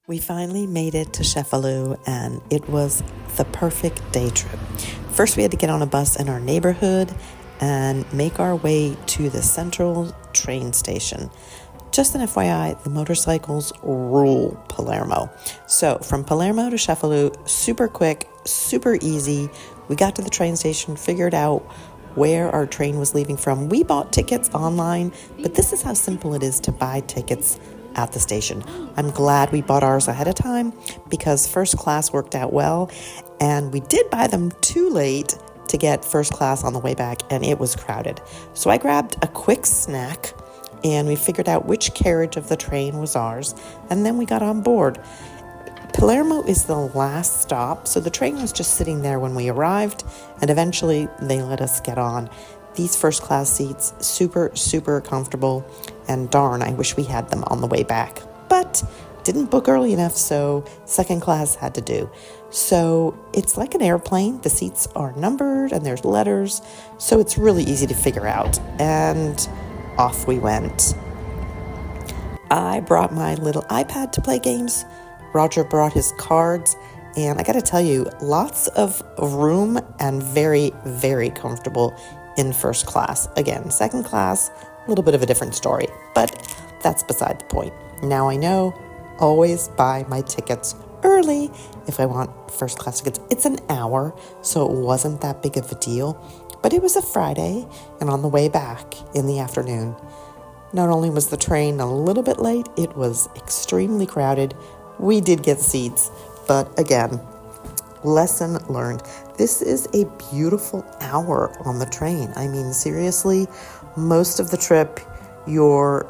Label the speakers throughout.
Speaker 1: We finally made it to Cefalu, and it was the perfect day trip. First, we had to get on a bus in our neighborhood and make our way to the central train station. Just an FYI, the motorcycles rule Palermo. So from Palermo to Cefalu, super quick, super easy. We got to the train station, figured out where our train was leaving from. We bought tickets online, but this is how simple it is to buy tickets at the station. I'm glad we bought ours ahead of time because first class worked out well, and we did buy them too late to get first class on the way back, and it was crowded. So I grabbed a quick snack and we figured out which carriage of the train was ours, and then we got on board. Palermo is the last stop, so the train was just sitting there when we arrived, and eventually they let us get on. These first class seats, super, super comfortable, and darn, I wish we had them on the way back. But didn't book early enough, so second class had to do. So it's like an airplane. The seats are numbered and there's letters, so it's really easy to figure out. And off we went. I brought my little iPad to play games. Roger brought his cards, and I gotta tell you, lots of room and very, very comfortable in first class. Again, second class, a little bit of a different story, but that's beside the point. Now I know, always buy my tickets early if I want first class tickets. It's an hour, so it wasn't that big of a deal, but it was a Friday, and on the way back in the afternoon, not only was the train a little bit late, it was extremely crowded. We did get seats, but again, lesson learned. This is a beautiful hour on the train. I mean, seriously, most of the trip, you're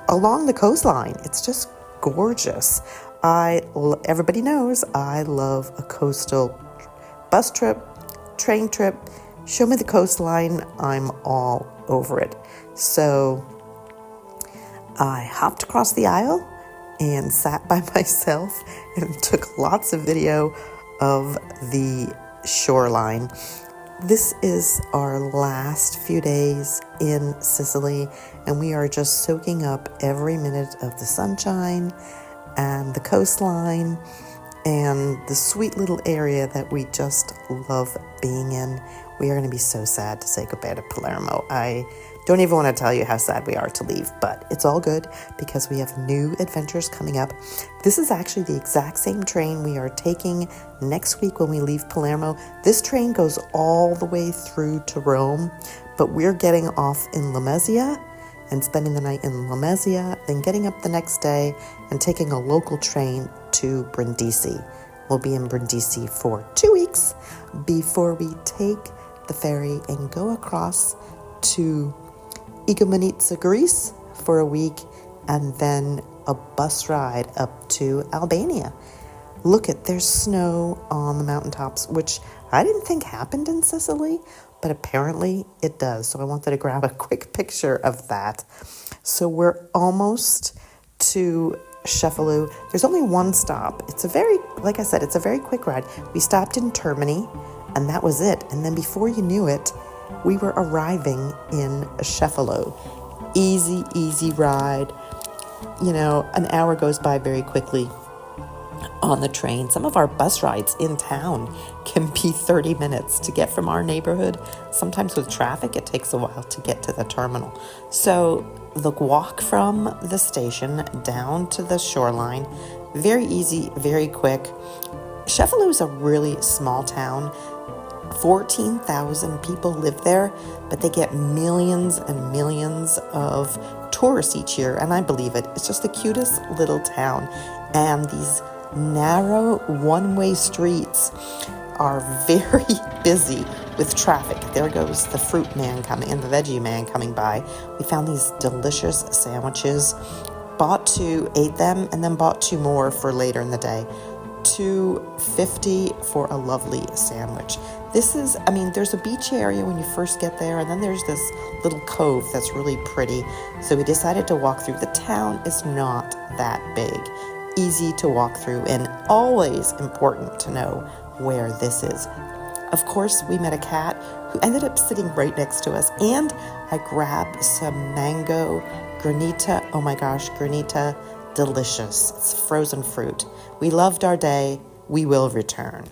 Speaker 1: along the coastline. It's just gorgeous. Everybody knows I love a coastal bus trip, train trip. Show me the coastline, I'm all over it. So I hopped across the aisle and sat by myself and took lots of video of the shoreline. This is our last few days in Sicily, and we are just soaking up every minute of the sunshine and the coastline and the sweet little area that we just love being in. We are going to be so sad to say goodbye to Palermo. I don't even want to tell you how sad we are to leave, but it's all good because we have new adventures coming up. This is actually the exact same train we are taking next week when we leave Palermo. This train goes all the way through to Rome, but we're getting off in Lamezia and spending the night in Lamezia, then getting up the next day and taking a local train to Brindisi. We'll be in Brindisi for 2 weeks before we take the ferry and go across to Igoumenitsa, Greece for a week, and then a bus ride up to Albania. Look there's snow on the mountaintops, which I didn't think happened in Sicily, but apparently it does. So I wanted to grab a quick picture of that. So we're almost to Cefalu. There's only one stop. It's a very quick ride. We stopped in Termini, and that was it. And then before you knew it, we were arriving in Cefalu. Easy ride. You know, an hour goes by very quickly on the train. Some of our bus rides in town can be 30 minutes to get from our neighborhood. Sometimes with traffic, it takes a while to get to the terminal. So the walk from the station down to the shoreline, very easy, very quick. Cefalu is a really small town. 14,000 people live there, but they get millions and millions of tourists each year, and I believe it. It's just the cutest little town, and these narrow one-way streets are very busy with traffic. There goes the fruit man coming and the veggie man coming by. We found these delicious sandwiches, bought 2, ate them, and then bought 2 more for later in the day. $2.50 for a lovely sandwich. There's a beach area when you first get there, and then there's this little cove that's really pretty. So we decided to walk through. The town is not that big. Easy to walk through, and always important to know where this is. Of course, we met a cat who ended up sitting right next to us, and I grabbed some mango granita. Oh my gosh, granita delicious. It's frozen fruit. We loved our day. We will return.